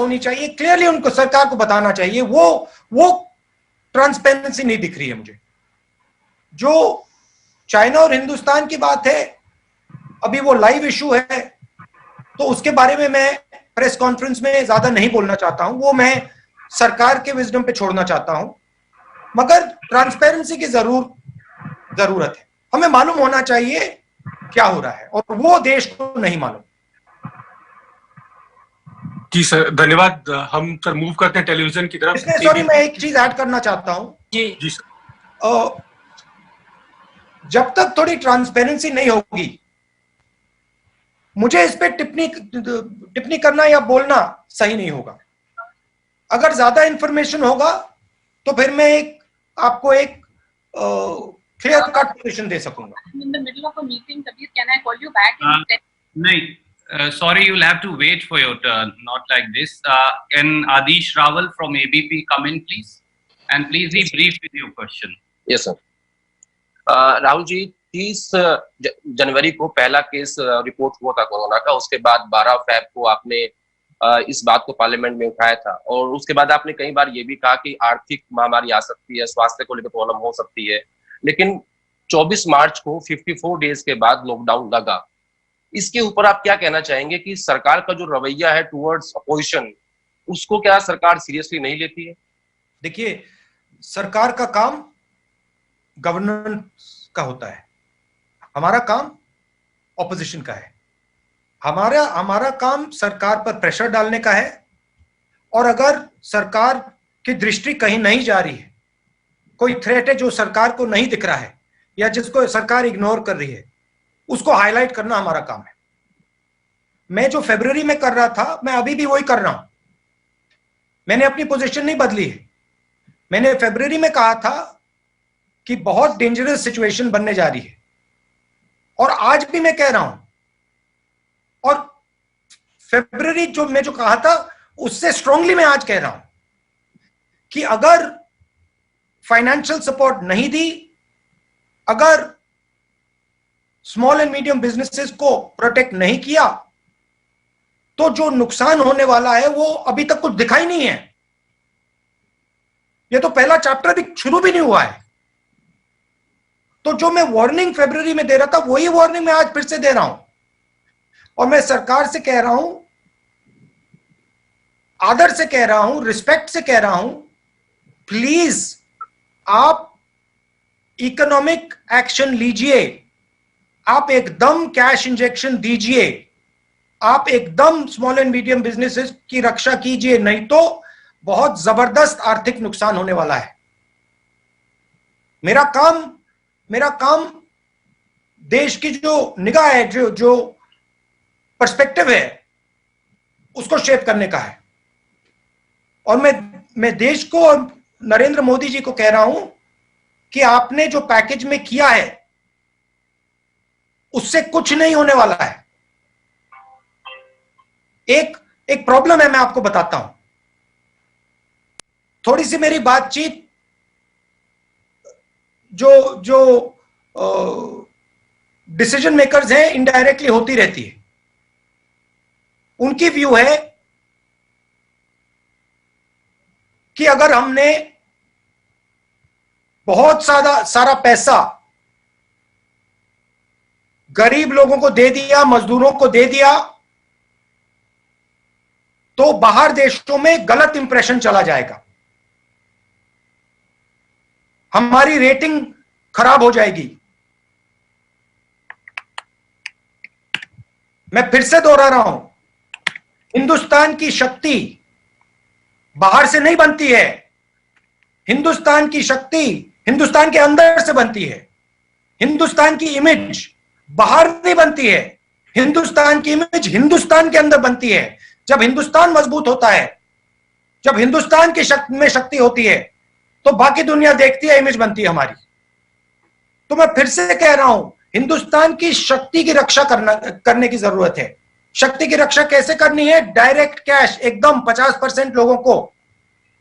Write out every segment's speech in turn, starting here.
होनी चाहिए, क्लियरली उनको सरकार को बताना चाहिए। वो ट्रांसपेरेंसी नहीं दिख रही है मुझे। जो चाइना और हिंदुस्तान की बात है, अभी वो लाइव इशू है, तो उसके बारे में मैं प्रेस कॉन्फ्रेंस में ज्यादा नहीं बोलना चाहता हूं, वो मैं सरकार के विजडम पे छोड़ना चाहता हूं। मगर ट्रांसपेरेंसी की जरूरत है। हमें मालूम होना चाहिए क्या हो रहा है, और वो देश को नहीं मालूम। जी सर, धन्यवाद। हम सर मूव करते हैं टेलीविजन की तरफ। इसलिए सॉरी, मैं एक चीज ऐड करना चाहता हूं। जी सर। जब तक थोड़ी ट्रांसपेरेंसी नहीं होगी, मुझे इस पे टिप्पणी करना या बोलना सही नहीं होगा। अगर ज्यादा इंफॉर्मेशन होगा तो फिर मैं आपको एक क्लियर कट पोजीशन दे सकूंगा। In the middle of a meeting, Kabir, can I call you back in 10? No, sorry, you'll have to wait for your turn. Not like this. Can Adish Rawal from ABP come in, please? And please be brief with your question. Yes, sir. Rahul ji, 30 जनवरी को पहला case report हुआ था corona का। उसके बाद 12 fab को आपने इस बात को पार्लियामेंट में उठाया था, और उसके बाद आपने कई बार ये भी कहा कि आर्थिक महामारी आ सकती है, स्वास्थ्य को लेकर प्रॉब्लम हो सकती है। लेकिन 24 मार्च को 54 डेज के बाद लॉकडाउन लगा। इसके ऊपर आप क्या कहना चाहेंगे कि सरकार का जो रवैया है टुवर्ड्स अपोजिशन, उसको क्या सरकार सीरियसली नहीं लेती है? देखिए, सरकार का काम गवर्नेंस का होता है, हमारा काम ऑपोजिशन का है। हमारा काम सरकार पर प्रेशर डालने का है, और अगर सरकार की दृष्टि कहीं नहीं जा रही है, कोई थ्रेट है जो सरकार को नहीं दिख रहा है या जिसको सरकार इग्नोर कर रही है, उसको हाईलाइट करना हमारा काम है। मैं जो फरवरी में कर रहा था, मैं अभी भी वही कर रहा हूं। मैंने अपनी पोजीशन नहीं बदली है। मैंने फरवरी में कहा था कि बहुत डेंजरस सिचुएशन बनने जा रही है, और आज भी मैं कह रहा हूं। और फरवरी मैं जो कहा था, उससे स्ट्रांगली मैं आज कह रहा हूं कि अगर फाइनेंशियल सपोर्ट नहीं दी, अगर स्मॉल एंड मीडियम बिजनेसेस को प्रोटेक्ट नहीं किया, तो जो नुकसान होने वाला है वो अभी तक कुछ दिखाई नहीं है। ये तो पहला चैप्टर भी शुरू भी नहीं हुआ है। तो जो मैं वार्निंग फरवरी में दे रहा था, वही वार्निंग मैं आज फिर से दे रहा हूं, और मैं सरकार से कह रहा हूं, आदर से कह रहा हूं, रिस्पेक्ट से कह रहा हूं, प्लीज आप इकोनॉमिक एक्शन लीजिए, आप एकदम कैश इंजेक्शन दीजिए, आप एकदम स्मॉल एंड मीडियम बिजनेसेस की रक्षा कीजिए, नहीं तो बहुत जबरदस्त आर्थिक नुकसान होने वाला है। मेरा काम देश की जो निगाह है, जो पर्सपेक्टिव है, उसको शेप करने का है। और मैं देश को और नरेंद्र मोदी जी को कह रहा हूं कि आपने जो पैकेज में किया है, उससे कुछ नहीं होने वाला है। एक प्रॉब्लम है, मैं आपको बताता हूं। थोड़ी सी मेरी बातचीत जो डिसीजन मेकर्स हैं, इनडायरेक्टली होती रहती है। उनकी व्यू है कि अगर हमने बहुत सारा पैसा गरीब लोगों को दे दिया, मजदूरों को दे दिया, तो बाहर देशों में गलत इंप्रेशन चला जाएगा, हमारी रेटिंग खराब हो जाएगी। मैं फिर से दोहरा रहा हूं, हिंदुस्तान की शक्ति बाहर से नहीं बनती है। हिंदुस्तान की शक्ति हिंदुस्तान के अंदर से बनती है। हिंदुस्तान की इमेज बाहर नहीं बनती है। हिंदुस्तान की इमेज हिंदुस्तान के अंदर बनती है। जब हिंदुस्तान मजबूत होता है, जब हिंदुस्तान की में शक्ति होती है, तो बाकी दुनिया देखती है, इमेज बनती है हमारी। तो मैं फिर से कह रहा हूं, हिंदुस्तान की शक्ति की रक्षा करने की जरूरत है। शक्ति की रक्षा कैसे करनी है? डायरेक्ट कैश एकदम 50% लोगों को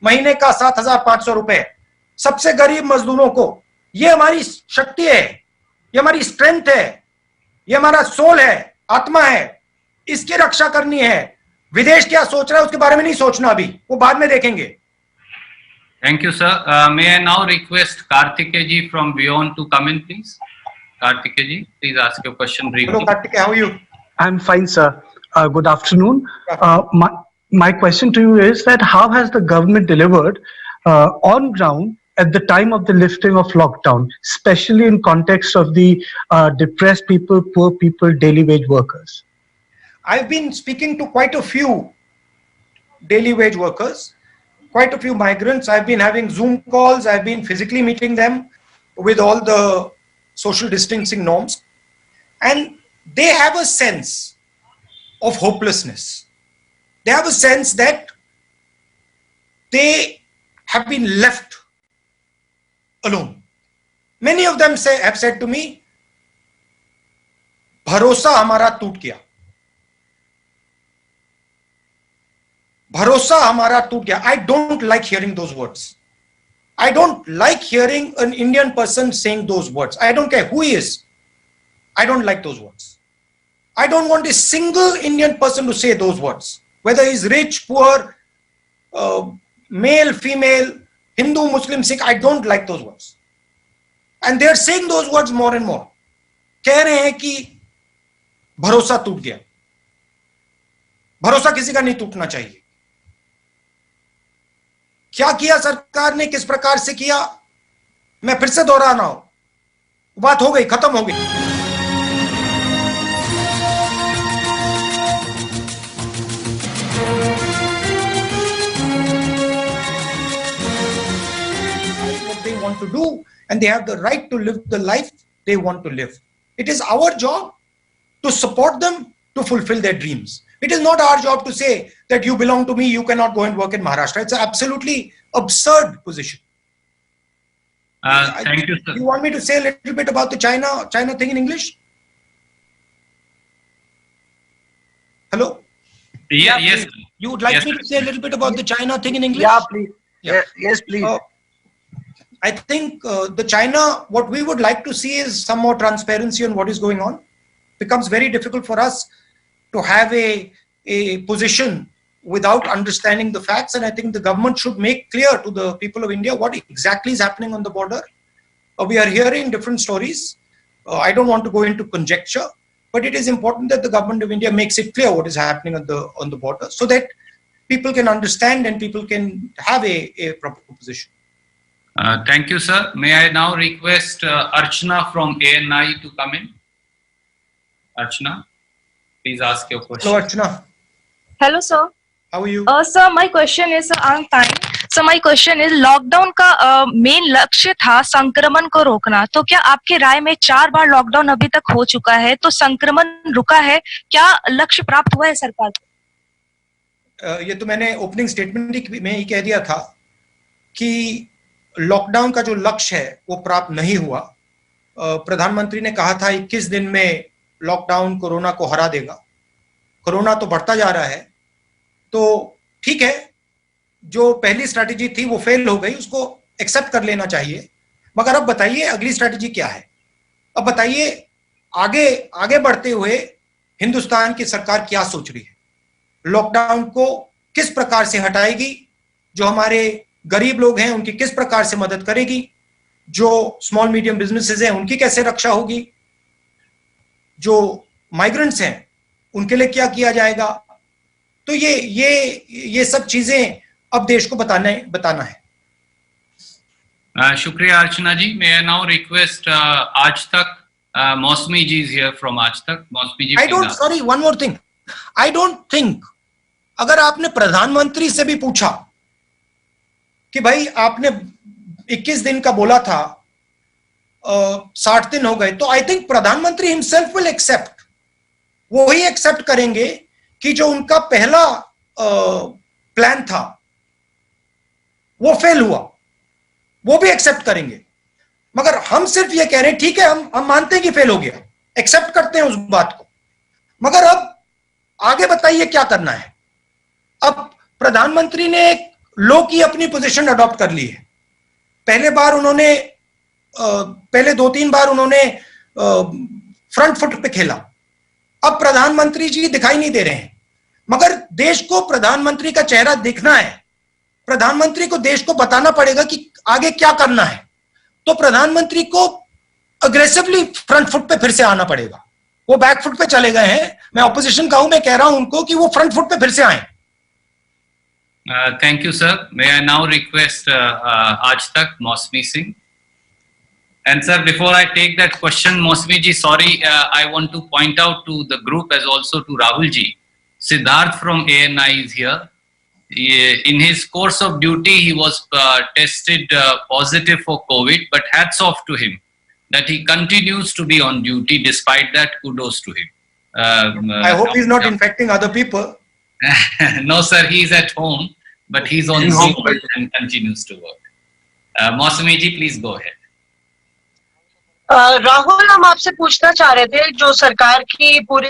महीने का 7,500 रुपए, सबसे गरीब मजदूरों को। ये हमारी शक्ति है, ये हमारी स्ट्रेंथ है, ये हमारा सोल है, आत्मा है। इसकी रक्षा करनी है। विदेश क्या सोच रहा है उसके बारे में नहीं सोचना, अभी वो बाद में देखेंगे। Thank you, sir. May I now request Kartikeya ji from Beyond to come in, please? Kartikeya ji, please ask your question briefly. Hello Kartik, how are you? I'm fine, sir. Good afternoon. My question to you is that how has the government delivered on ground at the time of the lifting of lockdown, especially in context of the depressed people, poor people, daily wage workers? I've been speaking to quite a few daily wage workers, quite a few migrants. I've been having Zoom calls. I've been physically meeting them with all the social distancing norms. And they have a sense of hopelessness. They have a sense that they have been left alone. Many of them have said to me, भरोसा हमारा टूट गया, भरोसा हमारा टूट गया. I don't like hearing those words. I don't like hearing an Indian person saying those words. I don't care who he is. I don't like those words. I don't want a single Indian person to say those words. Whether he's rich, poor, male, female, Hindu, Muslim, Sikh, I don't like those words. And they're saying those words more and more. कह रहे हैं कि भरोसा टूट गया. भरोसा किसी का नहीं टूटना चाहिए. क्या किया सरकार ने, किस प्रकार से किया, मैं फिर से दोहरा रहा हूं. बात हो गई, खत्म हो गई. What they want to do, and they have the right to live the life they want to live. It is our job to support them to fulfill their dreams. It is not our job to say that you belong to me, you cannot go and work in Maharashtra. It's an absolutely absurd position. Thank you, sir. You want me to say a little bit about the China thing in English? Hello? Yeah, yes. You would like Yes, me sir. to say a little bit about the China thing in English? Yeah, please. Yeah. Yes, please. I think the China, what we would like to see is some more transparency on what is going on. It becomes very difficult for us to have a position without understanding the facts. And I think the government should make clear to the people of India what exactly is happening on the border. We are hearing different stories. I don't want to go into conjecture, but it is important that the government of India makes it clear what is happening on the border so that people can understand and people can have a proper position. Thank you, sir. May I now request Archana from ANI to come in? Archana, please ask your question. Hello, Archana. Hello, sir. How are you? Sir, my question is, I'm fine. So my question is, lockdown का main लक्ष्य था संक्रमण को रोकना. तो क्या आपके राय में 4 बार लॉकडाउन अभी तक हो चुका है, तो संक्रमण रुका है? क्या लक्ष्य प्राप्त हुआ है सरकार को? ये तो मैंने ओपनिंग स्टेटमेंट में ही कह दिया था कि लॉकडाउन का जो लक्ष्य है वो प्राप्त नहीं हुआ. प्रधानमंत्री ने कहा था 21 दिन में लॉकडाउन कोरोना को हरा देगा. कोरोना तो बढ़ता जा रहा है, तो ठीक है, जो पहली स्ट्रैटेजी थी वो फेल हो गई, उसको एक्सेप्ट कर लेना चाहिए. मगर अब बताइए अगली स्ट्रैटेजी क्या है. अब बताइए आगे बढ़ते हुए हिंदुस्तान की सरकार क्या सोच रही है. लॉकडाउन को किस प्रकार से हटाएगी, जो हमारे गरीब लोग हैं उनकी किस प्रकार से मदद करेगी, जो स्मॉल मीडियम बिजनेसेस हैं उनकी कैसे रक्षा होगी, जो माइग्रेंट्स हैं उनके लिए क्या किया जाएगा. तो ये सब चीजें अब देश को बताना है. शुक्रिया अर्चना जी. May I now request आज तक मौसमी जी is here from आज तक. मौसमी जी, I don't, sorry, one more thing. I don't think, अगर आपने प्रधानमंत्री से भी पूछा कि भाई आपने 21 दिन का बोला था, 60 दिन हो गए, तो आई थिंक प्रधानमंत्री हिमसेल्फ विल एक्सेप्ट, वो ही एक्सेप्ट करेंगे कि जो उनका पहला प्लान था वो फेल हुआ, वो भी एक्सेप्ट करेंगे. मगर हम सिर्फ ये कह रहे हैं ठीक है, हम मानते हैं कि फेल हो गया, एक्सेप्ट करते हैं उस बात को, मगर अब आगे बताइए क्या करना है. अब प्रधानमंत्री ने एक लो की अपनी पोजीशन अडॉप्ट कर ली है. पहले 2-3 बार उन्होंने फ्रंट फुट पे खेला. अब प्रधानमंत्री जी दिखाई नहीं दे रहे हैं. मगर देश को प्रधानमंत्री का चेहरा दिखना है, प्रधानमंत्री को देश को बताना पड़ेगा कि आगे क्या करना है। तो प्रधानमंत्री को अग्रेसिवली फ्रंट फुट पे फिर से आना पड़ेगा। वो बैक फुट पे चले गए हैं। मैं ऑपोजिशन का हूं, मैं कह रहा हूं उनको कि वो फ्रंट फुट पे फिर से आए। Thank you, sir. May I now request Aaj Tak, Mosmi Singh? And sir, before I take that question, Mosmi ji, sorry, I want to point out to the group as also to Rahul ji. Siddharth from ANI is here. In his course of duty, he was tested positive for COVID, but hats off to him that he continues to be on duty. Despite that, kudos to him. I hope he's not infecting other people. No, sir, he's at home, but he's on Zoom and continues to work. Mosmi ji, please go ahead. Rahul, हम आपसे पूछना चाह रहे थे, जो सरकार की पूरी